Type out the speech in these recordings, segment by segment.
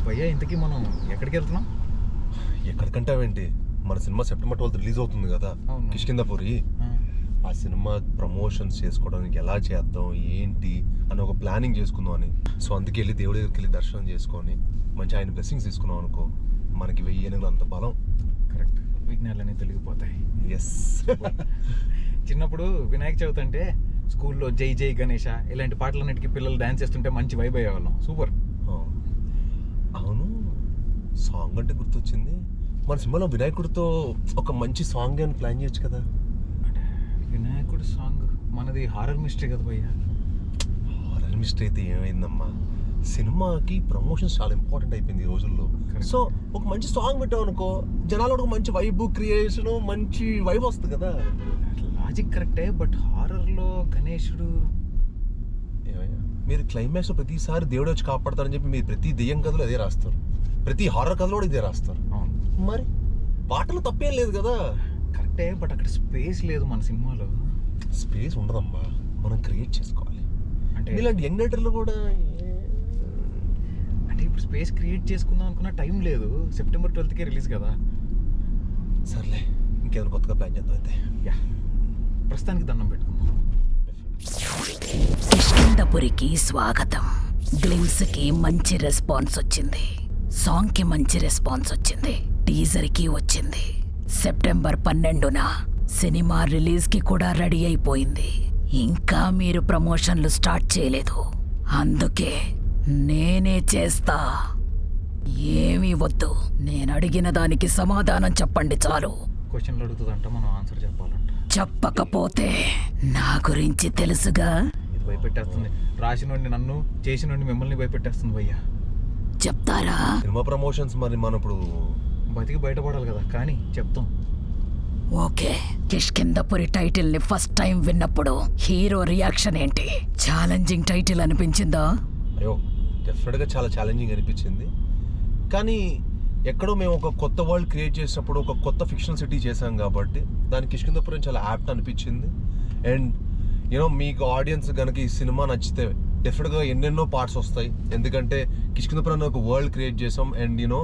భయ్యా ఇంతకీ మనం ఎక్కడికి వెళ్తున్నాం? ఎక్కడికంటావేంటి, మన సినిమా సెప్టెంబర్ 12 రిలీజ్ అవుతుంది కదా, అవును. కిష్కింధపురి. ఆ సినిమా ప్రమోషన్స్ చేసుకోవడానికి ఎలా చేద్దాం ఏంటి అని ఒక ప్లానింగ్ చేసుకుందాం అని. సో అందుకే వెళ్ళి దేవుడి దగ్గరికి వెళ్ళి దర్శనం చేసుకొని మంచి ఆయన బ్లెస్సింగ్స్ తీసుకున్నాం అనుకో, మనకి 1000 ఏనుగులు అంత బలం. కరెక్ట్, విఘ్నాలన్నీ తొలగిపోతాయి. ఎస్. చిన్నప్పుడు వినాయక చవితి అంటే స్కూల్లో జై జై గణేష ఇలాంటి పాటలన్నిటికీ పిల్లలు డాన్స్ చేస్తుంటే మంచి వైబ్ అయ్యేవాళ్ళం. సూపర్. అవును, సాంగ్ అంటే గుర్తొచ్చింది, మన సినిమాలో వినాయకుడితో ఒక మంచి సాంగ్ అని ప్లాన్ చేయొచ్చు కదా. వినాయకుడు సాంగ్ మనది హారర్ మిస్టరీ కదా భయ్యా. హారర్ మిస్టరీ అయితే ఏమైందమ్మా, సినిమాకి ప్రమోషన్స్ చాలా ఇంపార్టెంట్ అయిపోయింది ఈ రోజుల్లో. సో ఒక మంచి సాంగ్ పెట్టావు అనుకో, జనాలు ఒక మంచి వైబ్ క్రియేషన్, మంచి వైబ్ వస్తుంది కదా. లాజిక్ కరెక్టే, బట్ హారర్లో గణేశుడు ఏమయ్యా, మీరు క్లైమాక్స్ లో ప్రతిసారి దేవుడు వచ్చి కాపాడతారని చెప్పి మీరు ప్రతి దెయ్యం కథలో అదే రాస్తారు, ప్రతి హారర్ కథలో కూడా ఇదే రాస్తారు. అవును, మరి పాటలు తప్పేం లేదు కదా. కరెక్టే, బట్ అక్కడ స్పేస్ లేదు మన సినిమాలో. స్పేస్ ఉండదమ్మా, మనం క్రియేట్ చేసుకోవాలి. అంటే ఇలాంటి యంగ్ రైటర్లు కూడా అంటే ఇప్పుడు స్పేస్ క్రియేట్ చేసుకుందాం అనుకున్న టైం లేదు. సెప్టెంబర్ 12కే రిలీజ్ కదా. సర్లే, ఇంకేదైనా కొత్తగా ప్లాన్ చేద్దాం అయితే. యా, ప్రస్తుతానికి దండం పెట్టుకుందాం. కిష్కింధపురికి స్వాగతం. గ్లిమ్స్ కి మంచి రెస్పాన్స్ వచ్చింది, సాంగ్ కి మంచి రెస్పాన్స్ వచ్చింది, టీజర్ కి వచ్చింది. సెప్టెంబర్ 12న సినిమా రిలీజ్ కి కూడా రెడీ అయిపోయింది. ఇంకా మీరు ప్రమోషన్లు స్టార్ట్ చేయలేదు, అందుకే నేనే చేస్తా. ఏమీ వద్దు, నేను అడిగిన దానికి సమాధానం చెప్పండి చాలు. క్వశ్చన్లు అడుగుతుందంట, మనం ఆన్సర్ చెప్పాలంట. చెప్పకపోతే నా గురించి తెలుసుగా. ఇది భయపెట్టేస్తుంది, రాసినోడిని నన్ను, చేసినోడిని మిమ్మల్ని భయపెట్టేస్తుంది భయ్యా. చెప్తారా? సినిమా ప్రమోషన్స్ మరి మనం ఇప్పుడు బతికి బయటపడాలి కదా, కానీ చెప్తాం. ఓకే, కిష్కింధపురి టైటిల్ ని ఫస్ట్ టైం విన్నప్పుడు హీరో రియాక్షన్ ఏంటి? ఛాలెంజింగ్ టైటిల్ అనిపించిందా? అయ్యో, డెఫినెట్గా చాలా ఛాలెంజింగ్ అనిపించింది. కానీ ఎక్కడో మేము ఒక కొత్త వరల్డ్ క్రియేట్ చేసినప్పుడు ఒక కొత్త ఫిక్షనల్ సిటీ చేశాం కాబట్టి దానికి కిష్కింధపురం చాలా యాప్ట్ అనిపించింది. అండ్ యూనో మీకు ఆడియన్స్ కనుక ఈ సినిమా నచ్చితే డెఫినెట్గా ఎన్నెన్నో పార్ట్స్ వస్తాయి. ఎందుకంటే కిష్కింధపురం ఒక వరల్డ్ క్రియేట్ చేసాం అండ్ యూనో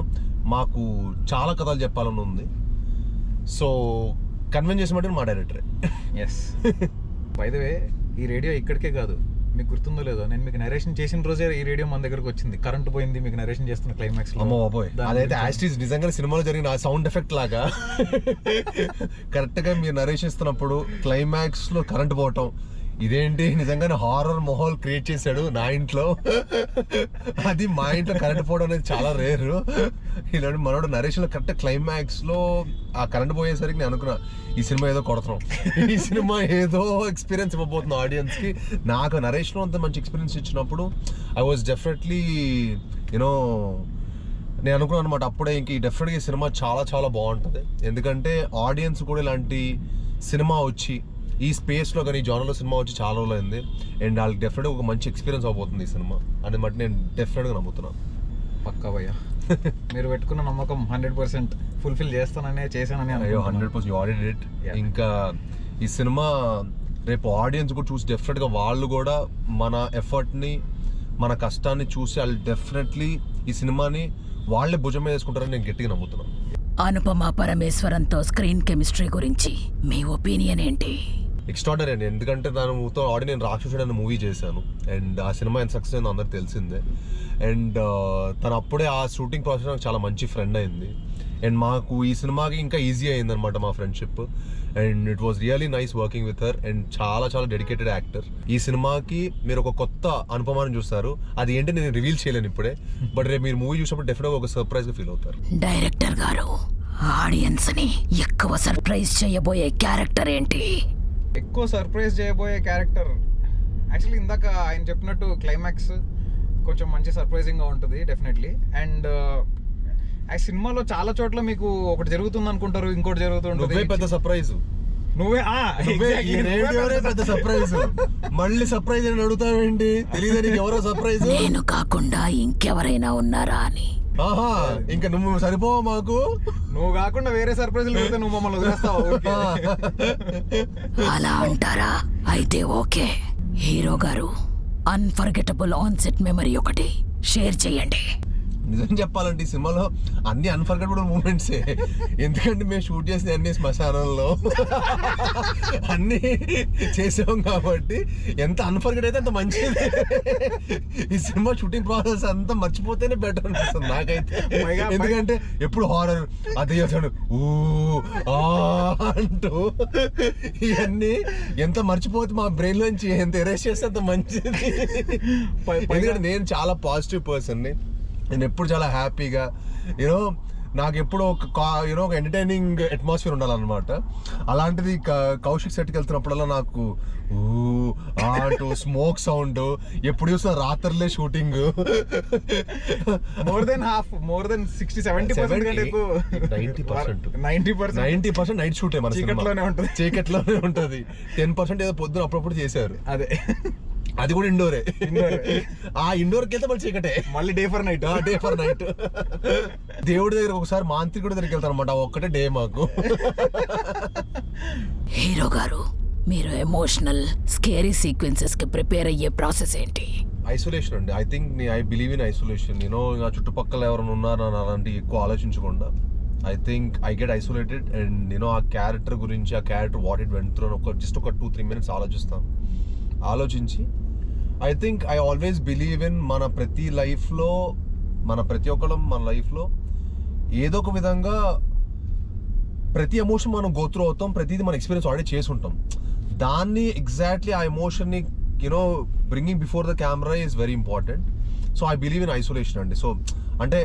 మాకు చాలా కథలు చెప్పాలని ఉంది. సో కన్విన్స్ చేసినట్టు మా డైరెక్టరే. ఎస్. బై ద వే, ఈ రేడియో ఇక్కడికే కాదు, మీకు గుర్తుందో లేదో, నేను మీకు నరేషన్ చేసిన రోజే ఈ రేడియో మన దగ్గరకు వచ్చింది. కరెంట్ పోయింది మీకు నరేషన్ చేస్తున్న క్లైమాక్స్ లో. అమ్మ బాబోయ్, అదైతే యాస్టీస్ నిజంగా సినిమాలో జరిగిన సౌండ్ ఎఫెక్ట్ లాగా కరెక్ట్ గా మీరు నరేషన్ ఇస్తున్నప్పుడు క్లైమాక్స్ లో కరెంట్ పోవటం, ఇదేంటి నిజంగానే హారర్ మాహోల్ క్రియేట్ చేశాడు నా ఇంట్లో. అది మా ఇంట్లో కరెంట్ పోవడం అనేది చాలా రేర్. ఇలాంటి మనోడు నరేషన్ లో కరెక్ట్ క్లైమాక్స్ లో ఆ కరెంట్ పోయేసరికి నేను అనుకున్నా ఈ సినిమా ఏదో కొడతాం, ఈ సినిమా ఏదో ఎక్స్పీరియన్స్ ఇవ్వబోతుంది ఆడియన్స్ కి. నాకు నరేషన్ లో అంత మంచి ఎక్స్పీరియన్స్ ఇచ్చినప్పుడు ఐ వాజ్ డెఫినెట్లీ యూనో నేను అనుకున్నాను అనమాట అప్పుడే, ఇంక డెఫినెట్గా ఈ సినిమా చాలా చాలా బాగుంటుంది. ఎందుకంటే ఆడియన్స్ కూడా ఇలాంటి సినిమా వచ్చి ఈ స్పేస్లో కానీ ఈ జానర్లో సినిమా వచ్చి చాలా రోజులు అయింది. అండ్ వాళ్ళకి డెఫినెట్గా ఒక మంచి ఎక్స్పీరియన్స్ అవబోతుంది ఈ సినిమా అని బట్టి నేను డెఫినెట్గా నమ్ముతున్నాను. పక్కా భయ్యా, మీరు పెట్టుకున్న నమ్మకం 100% ఫుల్ఫిల్ చేస్తాననే చేశానని. అయ్యో 100% యు ఆల్రెడీ డిడ్. ఇంకా ఈ సినిమా రేపు ఆడియన్స్ కూడా చూసి డెఫినెట్గా వాళ్ళు కూడా మన ఎఫర్ట్ని మన కష్టాన్ని చూసి వాళ్ళు డెఫినెట్లీ ఈ సినిమాని వాళ్ళే భుజం మీద వేసుకుంటారని నేను గట్టిగా నమ్ముతున్నాను. అనుపమ పరమేశ్వరంతో స్క్రీన్ కెమిస్ట్రీ గురించి మీ ఒపీనియన్ ఏంటి? ఎక్స్ట్రాడనరీ అండి. ఎందుకంటే దానితో ఆల్రెడీ నేను రాక్షసుడు అనే మూవీ చేశాను అండ్ ఆ సినిమా ఎంత సక్సెస్ అయిందో అందరికి తెలిసిందే. అండ్ తను అప్పుడే ఆ షూటింగ్ ప్రాసెస్ నాకు చాలా మంచి ఫ్రెండ్ అయింది అండ్ మాకు ఈ సినిమాకి ఇంకా ఈజీ అయింది అనమాట మా friendship. And it was really nice working with her and చాలా చాలా డెడికేటెడ్ యాక్టర్. ఈ సినిమాకి మీరు ఒక కొత్త అనుపమాన్ని చూస్తారు, అది ఏంటి నేను రివీల్ చేయలేను ఇప్పుడే, బట్ రేపు మీరు మూవీ చూసినప్పుడు డెఫినెట్గా ఒక సర్ప్రైజ్ గా ఫీల్ అవుతారు. డైరెక్టర్ గారు, ఆడియన్స్ ని ఎక్కువ సర్ప్రైజ్ చేయబోయే క్యారెక్టర్ ఏంటి? ఎక్కువ సర్ప్రైజ్ చేయబోయే క్యారెక్టర్ యాక్చువల్లీ ఇందాక ఆయన చెప్పినట్టు క్లైమాక్స్ కొంచెం మంచి సర్ప్రైజింగ్గా ఉంటుంది డెఫినెట్లీ. అండ్ ఆ సినిమాలో చాలా చోట్ల మీకు ఒకటి జరుగుతుంది అనుకుంటారు, ఇంకోటి జరుగుతుంటుంది. పెద్ద సర్ప్రైజ్ నువ్వే పెద్ద సర్ప్రైజ్. మళ్ళీ సర్ప్రైజ్ అని అడుగుతావేంటి? తెలియదు ఎవరో సర్ప్రైజ్. నేను కాకుండా ఇంకెవరైనా ఉన్నారా అని. ఆహా, ఇంకా నువ్వు సరిపోవా మాకు? నువ్వు కాకుండా వేరే సర్ప్రైజ్లు పెడితే నువ్వు మమ్మల్ని వదిలేస్తావు. అలా అంటారా? అయితే ఓకే. హీరో గారు, అన్ఫర్గెటబుల్ ఆన్ సెట్ మెమరీ ఒకటి షేర్ చేయండి. నిజం చెప్పాలంటే ఈ సినిమాలో అన్ని అన్ఫర్గెటబుల్ మూమెంట్సే. ఎందుకంటే మేము షూట్ చేసిన అన్ని శ్మశానంలో అన్ని చేసాం కాబట్టి ఎంత అన్ఫర్గెట్ అయితే అంత మంచిది. ఈ సినిమా షూటింగ్ ప్రాసెస్ అంతా మర్చిపోతేనే బెటర్ అనిపిస్తుంది నాకైతే. ఎందుకంటే ఎప్పుడు హారర్ అది అతడు అంటూ ఇవన్నీ ఎంత మర్చిపోతే మా బ్రెయిన్ నుంచి ఎంత ఎరేస్ చేస్తే అంత మంచిది. ఎందుకంటే నేను చాలా పాజిటివ్ పర్సన్ని. నేను ఎప్పుడు చాలా హ్యాపీగా యూనో నాకు ఎప్పుడు ఒక ఎంటర్టైనింగ్ అట్మాస్ఫియర్ ఉండాలన్నమాట. అలాంటిది కౌశిక్ సెట్కి వెళ్తున్నప్పుడల్లా నాకు అంటూ స్మోక్ సౌండ్, ఎప్పుడు చూసిన రాత్రులే షూటింగ్. మోర్ దెన్ 60-70% 90% నైట్ షూటే మన చీకట్లోనే ఉంటుంది. చీకట్లోనే ఉంటుంది. 10% ఏదో పొద్దున అప్పుడప్పుడు చేశారు. అదే, అది కూడా ఇండోరే. ఆ ఇండోర్కి వెళ్తే మళ్ళీ చీకటే, మళ్ళీ డే ఫర్ నైట్. దేవుడి దగ్గర ఒకసారి మాంత్రికుడి దగ్గరికి వెళ్తారు అనమాట. ఒక్కటే డే మాకు. హీరో గారు, మీరు ఎమోషనల్ స్కేరీ సీక్వెన్సెస్ కి ప్రిపేర్ అయ్యే ప్రాసెస్ ఏంటి? ఐసోలేషన్ అండి. I believe in isolation. నా చుట్టుపక్కల ఎవరైనా ఉన్నారా అలాంటి ఎక్కువ ఆలోచించకుండా I think I get isolated and ఆ క్యారెక్టర్ గురించి, ఆ character what it went through just ఒక 2-3 minutes ఆలోచించి I think I always believe in మన ప్రతి ఒక్కళ్ళం మన లైఫ్లో ఏదో ఒక విధంగా ప్రతి ఎమోషన్ మనం గోత్రూ అవుతాం. ప్రతిదీ మన ఎక్స్పీరియన్స్ ఆల్రెడీ చేసి ఉంటాం. దాన్ని ఎగ్జాక్ట్లీ ఆ ఎమోషన్ని bringing before the camera is very important. So I believe in isolation అండి. సో అంటే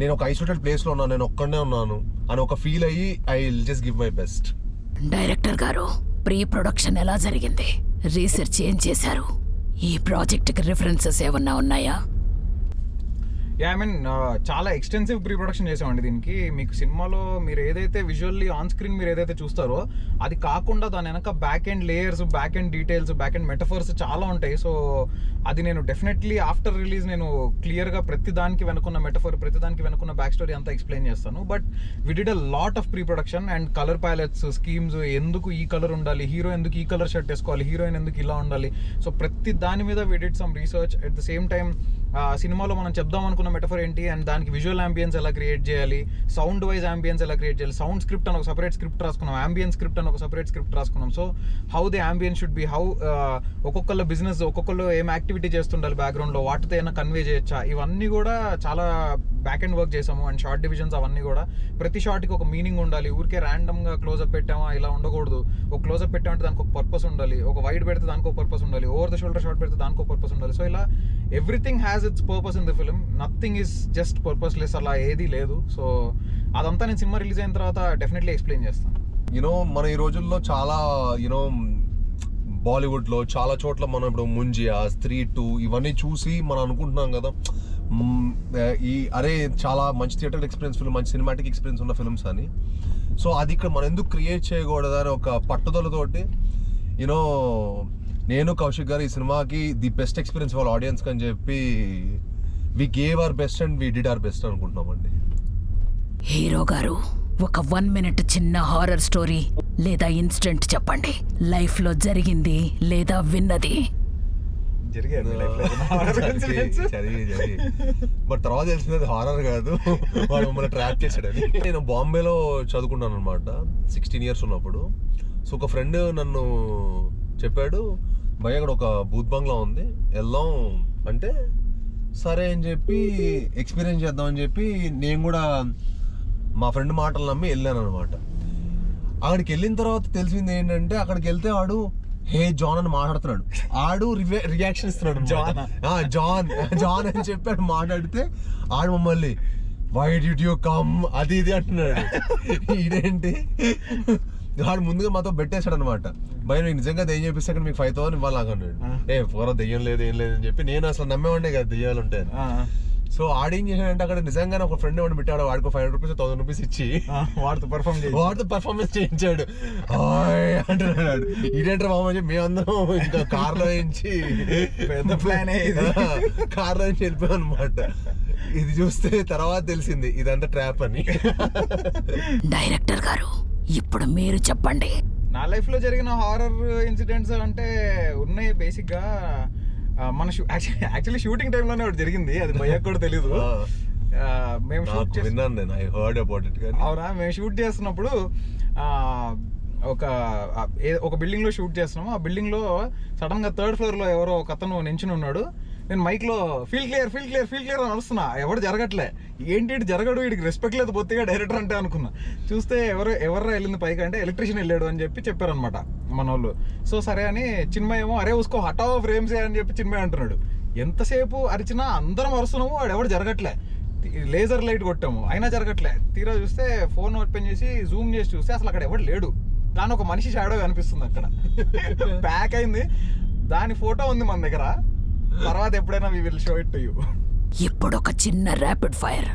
నేను ఒక ఐసోలేటెడ్ ప్లేస్లో ఉన్నాను, నేను ఒక్కడనే ఉన్నాను అని ఒక ఫీల్ అయ్యి I will just give my best. Director గారు, ప్రీ ప్రొడక్షన్ ఎలా జరిగింది? రీసెర్చ్ ఏం చేశారు? ఈ ప్రాజెక్ట్కి రిఫరెన్సెస్ ఏమన్నా ఉన్నాయా? ఐ మీన్ చాలా ఎక్స్టెన్సివ్ ప్రీ ప్రొడక్షన్ చేసామండి దీనికి. మీకు సినిమాలో మీరు ఏదైతే విజువల్లీ ఆన్ స్క్రీన్ మీరు ఏదైతే చూస్తారో అది కాకుండా దాని వెనక back end layers, back end details, back end metaphors చాలా ఉంటాయి. సో అది నేను డెఫినెట్లీ ఆఫ్టర్ రిలీజ్ నేను క్లియర్గా ప్రతి దానికి వెనుకున్న మెటఫర్, ప్రతి దానికి వెనుకున్న బ్యాక్ స్టోరీ అంతా ఎక్స్ప్లెయిన్ చేస్తాను. But we did a lot of pre production and colour palettes, schemes, ఎందుకు ఈ కలర్ ఉండాలి, హీరో ఎందుకు ఈ కలర్ షర్ట్ వేసుకోవాలి, హీరోయిన్ ఎందుకు ఇలా ఉండాలి. సో ప్రతి దాని మీద we did some research. At the same time సినిమాలో మనం చెప్దాం అనుకున్న మెటఫర్ ఏంటి అండ్ దానికి విజువల్ అంబియన్స్ ఎలా క్రియేట్ చేయాలి, సౌండ్ వైజ్ అంబియన్స్ ఎలా క్రియేట్ చేయాలి, సౌండ్ స్క్రిప్ట్ అని ఒక సపరేట్ స్క్రిప్ట్ రాసుకున్నాం, అంబియన్స్ స్క్రిప్ట్ అని ఒక సపరేట్ స్క్రిప్ట్ రాసుకున్నాం. So how the ambience should be, how ఒక్కొక్కళ్ళ బిజినెస్, ఒక్కొక్కళ్ళు ఏం యాక్టివిటీ చేస్తుండాలి బ్యాక్గ్రౌండ్లో, వాటితో ఏమైనా కన్వే చేయొచ్చా, ఇవన్నీ కూడా చాలా బ్యాక్ అండ్ వర్క్ చేసాము. అండ్ షార్ట్ డివిజన్స్ అవన్నీ కూడా ప్రతి షార్ట్కి ఒక మీనింగ్ ఉండాలి. ఊరికే ర్యాండమ్గా క్లోజప్ పెట్టామా ఇలా ఉండకూడదు. ఒక క్లోజప్ పెట్టామంటే దానికి ఒక పర్పస్ ఉండాలి, ఒక వైడ్ పెడితే దానికి ఒక పర్పస్ ఉండాలి, ఓవర్ ద షోల్డర్ షార్ట్ పెడితే దానికి ఒక పర్పస్ ఉండాలి. సో ఇలా everything has its purpose in the film. Nothing is just purposeless, అలా ఏది లేదు. సో అదంతా నేను సినిమా రిలీజ్ అయిన తర్వాత డెఫినెట్లీ ఎక్స్ప్లెయిన్ చేస్తాను. మన ఈ రోజుల్లో చాలా బాలీవుడ్లో చాలా చోట్ల మనం ఇప్పుడు ముంజియా, స్త్రీ 2 ఇవన్నీ చూసి మనం అనుకుంటున్నాం కదా అరే చాలా మంచి థియేటర్ ఎక్స్పీరియన్స్ ఫిల్మ్, మంచి సినిమాటిక్ ఎక్స్పీరియన్స్ ఉన్న ఫిల్మ్స్ అని. సో అది ఇక్కడ మనం ఎందుకు క్రియేట్ చేయకూడదు అని ఒక పట్టుదలతోటి నేను కౌశిక్ గారు ఈ సినిమాకి ది బెస్ట్ ఎక్స్పీరియన్స్ వాళ్ళ ఆడియన్స్కి అని చెప్పి we gave our best and we did our best అనుకుంటున్నామండి. హీరో గారు, ఒక 1 minute చిన్న హారర్ స్టోరీ లేదా ఇన్సిడెంట్ చెప్పండి. లైఫ్ లో జరిగింది లేదా విన్నది. బట్ తర్వాత తెలిసినది హారర్ కాదు, వాడు మమ్మల్ని ట్రాప్ చేశాడని. నేను బాంబేలో చదువుకున్నాను అనమాట 16 years ఉన్నప్పుడు. సో ఒక ఫ్రెండ్ నన్ను చెప్పాడు, భయ అక్కడ ఒక బూత్ బంగ్లా ఉంది వెళ్దాం అంటే, సరే అని చెప్పి ఎక్స్పీరియన్స్ చేద్దాం అని చెప్పి నేను కూడా మా ఫ్రెండ్ మాటలు నమ్మి వెళ్ళాను అనమాట. అక్కడికి వెళ్ళిన తర్వాత తెలిసింది ఏంటంటే, అక్కడికి వెళ్తే వాడు హే జాన్ అని మాట్లాడుతున్నాడు. ఆడు రియాక్షన్ ఇస్తున్నాడు, జాన్ అని చెప్పి మాట్లాడితే ఆడు మమ్మల్ని వై డిడ్ యూ కమ్ అది ఇది అంటున్నాడు. ఇదేంటి, వాడు ముందుగా మాతో పెట్టేశాడు అనమాట. భయ నీకు నిజంగా దెయ్యం చేపిస్తే అక్కడ మీకు 5,000 ఇవ్వాలి అన్నాడు. పోరా దెయ్యం లేదు ఏం లేదు అని చెప్పి నేను అసలు నమ్మేవాడినే కదా దెయ్యాలు ఉంటాయి. సో ఆడేం చేశాడంటే అక్కడ నిజంగానే ఒక ఫ్రెండ్ ఎవరు పెట్టాడు, వాడికి 500 రూపీస్ 1000 రూపీస్ ఇచ్చి వాడితో పర్ఫార్మెన్స్ చేయించాడు. అంటున్నాడు ఇదేంటర్ మామ చెప్పి మేమందరం ఇంకా కార్లో నుంచి కార్లో నుంచి వెళ్ళిపోయాం అనమాట. ఇది చూస్తే తర్వాత తెలిసింది ఇదంతా ట్రాప్ అని. డైరెక్టర్ గారు, ఇప్పుడు మీరు చెప్పండి. నా లైఫ్ లో జరిగిన హారర్ ఇన్సిడెంట్స్ అంటే ఉన్నాయి. బేసిక్ గా మన యాక్చువల్లీ షూటింగ్ టైంలోనే ఒకటి జరిగింది, అది భయ్యకు కూడా తెలీదు. మేము షూట్ నాకు విన్నాను నేను, ఐ హర్డ్ అబౌట్ ఇట్. కానీ అవునా, మేము షూట్ చేస్తున్నప్పుడు ఒక బిల్డింగ్ లో షూట్ చేస్తున్నాము. ఆ బిల్డింగ్ లో సడన్ గా 3rd ఫ్లోర్ లో ఎవరో ఒక అతను నించుని ఉన్నాడు. నేను మైక్ లో ఫీల్ క్లియర్ అని అరుస్తున్నా, ఎవరు జరగట్లే, ఏంటి జరగడు, వీడికి రెస్పెక్ట్ లేదు బొత్తిగా డైరెక్టర్ అంటే అనుకున్నా. చూస్తే ఎవర్రా వెళ్ళింది పైకి అంటే ఎలక్ట్రీషియన్ వెళ్ళాడు అని చెప్పారనమాట మన వాళ్ళు. సో సరే అని చిన్మయ్ ఏమో అరే ఉసుకో హటావో ఫ్రేమ్స్ అని చెప్పి చిన్మయ్ అంటున్నాడు. ఎంతసేపు అరిచినా అందరం అరుస్తున్నాము, వాడు ఎవరు జరగట్లే. లేజర్ లైట్ కొట్టాము అయినా జరగట్లే. తీరా చూస్తే ఫోన్ ఓపెన్ చేసి జూమ్ చేసి చూస్తే అసలు అక్కడ ఎవరు లేడు, కానీ ఒక మనిషి షాడో కనిపిస్తుంది అక్కడ. ప్యాక్ అయింది, దాని ఫోటో ఉంది మన దగ్గర. తర్వాత ఎప్పుడైనా we will show it to you. ఇప్పుడు ఒక చిన్న rapid fire.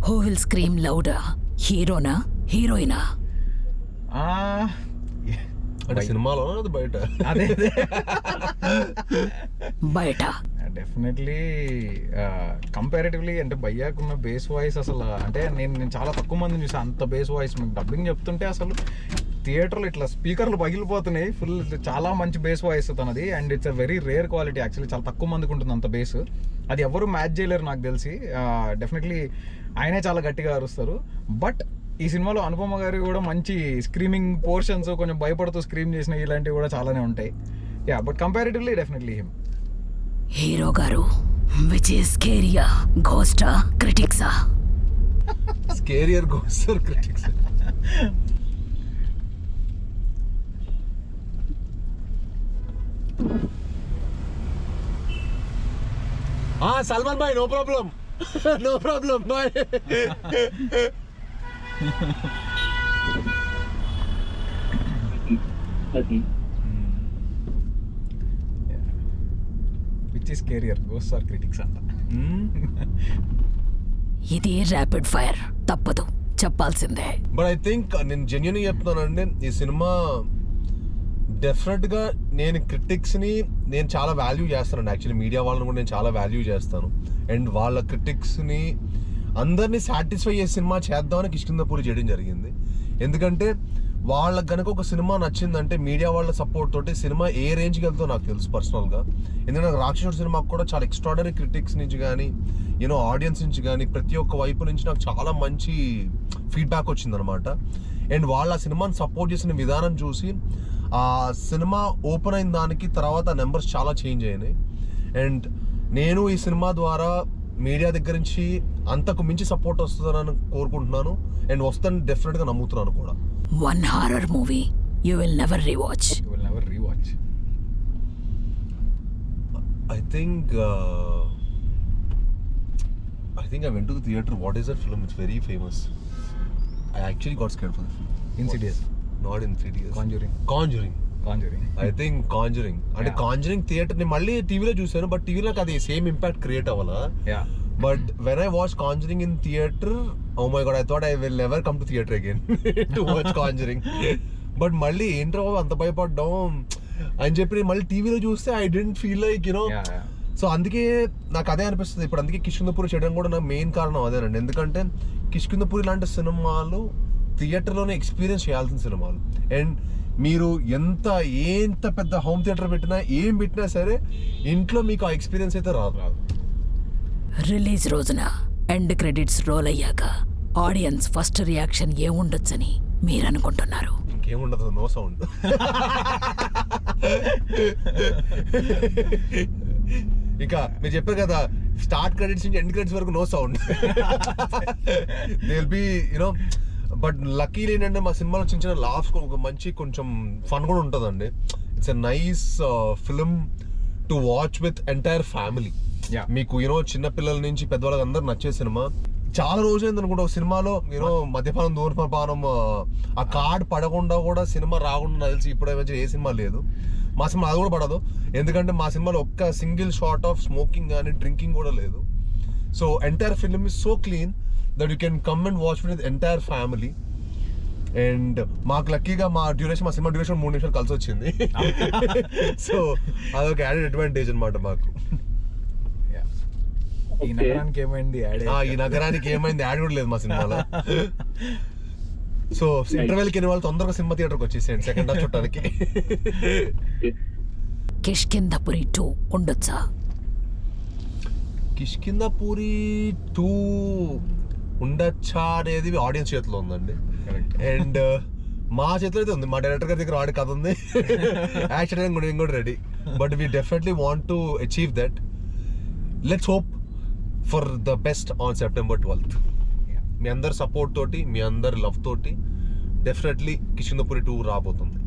Who will scream louder, హీరోనా హీరోయినా? అంటే సినిమాలో అది బయట? అదే బయట డెఫినెట్లీ కంపారిటివ్లీ అంటే భయ్యాకున్న బేస్ వాయిస్ అసలు అంటే నేను చాలా తక్కువ మందిని చూసాను అంత బేస్ వాయిస్. మీకు డబ్బింగ్ చెప్తుంటే అసలు థియేటర్లో ఇట్లా స్పీకర్లు పగిలిపోతున్నాయి. ఫుల్ చాలా మంచి బేస్ వాయిస్ తనది. And it's a very rare quality actually. చాలా తక్కువ మందికి ఉంటుంది అంత బేస్. అది ఎవరు మ్యాచ్ చేయలేరు నాకు తెలిసి. డెఫినెట్లీ ఆయనే చాలా గట్టిగా అరుస్తారు. బట్ ఈ సినిమాలో అనుపమ గారు కూడా మంచి స్క్రీమింగ్ పోర్షన్స్, కొంచెం భయపడుతూ స్క్రీమ్ చేసిన ఇలాంటివి కూడా చాలానే ఉంటాయి. Yeah, but comparatively definitely him. Hero గారు విచ్ ఇస్ స్కేరియా, ఘోస్టా, క్రిటిక్సా? Scarier ghoster critics. సల్మాన్ భాయ్, నో ప్రాబ్లం, నో ప్రాబ్లం బాయ్. Which is scarier ghost or critics అంట. ఇది ర్యాపిడ్ ఫైర్, తప్పదు చెప్పాల్సిందే. బట్ ఐ థింక్ నేను జెన్యున్గా చెప్తున్నానండి, ఈ సినిమా డెఫినెట్గా నేను క్రిటిక్స్ని నేను చాలా వాల్యూ చేస్తాను. యాక్చువల్లీ మీడియా వాళ్ళని కూడా నేను చాలా వాల్యూ చేస్తాను. అండ్ వాళ్ళ క్రిటిక్స్ని అందరినీ సాటిస్ఫై చేసే సినిమా చేద్దామని కిష్కింధపురి చేయడం జరిగింది. ఎందుకంటే వాళ్ళకి కనుక ఒక సినిమా నచ్చిందంటే మీడియా వాళ్ళ సపోర్ట్ తోటి సినిమా ఏ రేంజ్కి వెళ్తుందో నాకు తెలుసు పర్సనల్గా. ఎందుకంటే నాకు రాక్షసుడు సినిమాకు కూడా చాలా ఎక్స్ట్రాడనరీ క్రిటిక్స్ నుంచి కానీ ఆడియన్స్ నుంచి కానీ ప్రతి ఒక్క వైపు నుంచి నాకు చాలా మంచి ఫీడ్బ్యాక్ వచ్చిందనమాట. అండ్ వాళ్ళ ఆ సినిమాని సపోర్ట్ చేసిన విధానం చూసి ఆ సినిమా ఓపెన్ అయిన దానికి తర్వాత నెంబర్స్ చాలా చేంజ్ అయినాయి. అండ్ నేను ఈ సినిమా ద్వారా మీడియా దగ్గర నుంచి అంతకు మించి సపోర్ట్ వస్తుందని కోరుకుంటున్నాను. అండ్ వస్తుందని డెఫినెట్గా నమ్ముతున్నాను కూడా. One horror movie you will never rewatch. You will never rewatch. I think I went to the theater. What is that film? It's very famous. I actually got scared for the film. Insidious. Not Insidious. Conjuring. I think Conjuring. అంటే Conjuring theatre నేను మళ్ళీ టీవీలో చూసాను, but టీవీలో నాకు అది same impact create అవ్వాలా. But when I watch Conjuring in theatre, oh my god, I thought I will never come to theatre again to watch Conjuring. But మళ్ళీ ఏంట్రా అంత భయపడ్డాం అని చెప్పి మళ్ళీ టీవీలో చూస్తే I didn't feel like so అందుకే నాకు అదే అనిపిస్తుంది ఇప్పుడు. అందుకే కిష్కింధపురి చేయడం కూడా నాకు మెయిన్ కారణం అదేనండి. ఎందుకంటే కిష్కింధపురి లాంటి సినిమాలు థియేటర్లోనే ఎక్స్పీరియన్స్ చేయాల్సిన సినిమాలు. అండ్ మీరు ఎంత పెద్ద హోమ్ థియేటర్ పెట్టినా ఏం పెట్టినా సరే ఇంట్లో మీకు ఆ ఎక్స్పీరియన్స్ అయితే రాదు. రిలీజ్ రోజున ఎండ్ క్రెడిట్స్ రోల్ అయ్యాక ఆడియన్స్ ఫస్ట్ రియాక్షన్ ఏముండొచ్చని మీరు అనుకుంటున్నారు? ఇంకేముండదు, నో సౌండ్. ఇంకా మీరు చెప్పారు కదా, స్టార్ట్ క్రెడిట్స్ నుంచి ఎండ్ క్రెడిట్స్ వరకు no sound. They will be but luckily ఏంటంటే మా సినిమాలో చిన్న లాఫ్స్ ఒక మంచి కొంచెం ఫన్ కూడా ఉంటుందండి. It's a nice film to watch with entire family. మీకు చిన్న పిల్లల నుంచి పెద్దవాళ్ళకి అందరు నచ్చే సినిమా. చాలా రోజులైంది అనుకుంటా ఒక సినిమాలో మద్యపానం ధూమపానం ఆ కార్డ్ పడకుండా కూడా సినిమా రాకుండా తెలిసి ఇప్పుడు ఏ సినిమా లేదు. మా సినిమా అది కూడా పడదు, ఎందుకంటే మా సినిమాలో ఒక్క సింగిల్ షాట్ ఆఫ్ స్మోకింగ్ కానీ డ్రింకింగ్ కూడా లేదు. So entire film is so clean that you can come and watch with entire family. And మాకు లక్కీగా మా సినిమా డ్యూరేషన్ 3 నిమిషాలు కలిసి వచ్చింది. సో అదొక యాడెడ్ అడ్వాంటేజ్ అనమాట మాకు. ఈ నగరానికి ఏమైంది యాడ్ కూడా లేదు మా సినిమాలో. సో ఇంటర్వెల్కి ఎన్ని వాళ్ళు తొందరగా సినిమా థియేటర్కి వచ్చేసేయండి సెకండ్ హాఫ్ చూడటానికి. కిష్కింధపురి 2 ఉండొచ్చా? కిష్కింధపురి 2 ఉండొచ్చా అనేది ఆడియన్స్ చేతిలో ఉందండి. Correct. అండ్ మా చేతిలో అయితే ఉంది, మా డైరెక్టర్ గారి దగ్గర ఆడి కథ ఉంది, యాక్షన్ కూడా ready. But we definitely want to achieve that. Let's hope for the best on September 12th. Yeah. మీ అందరి సపోర్ట్ తోటి, మీ అందరి లవ్ తోటి డెఫినెట్లీ కిష్కింధపురి 2 రాబోతుంది.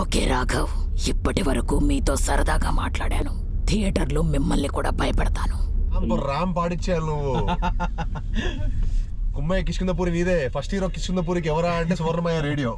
ఓకే రాఘవ్, ఇప్పటి వరకు మీతో సరదాగా మాట్లాడాను. థియేటర్లో మిమ్మల్ని కూడా భయపెడతాను. రామ్ పాడిచ్చేయాలి నువ్వు. కుమ్మయ్య కిష్కింధపురి నీదే. ఫస్ట్ హీరో కిష్కింధపురికి ఎవరా అంటే సువర్ణమయ్య రేడియో.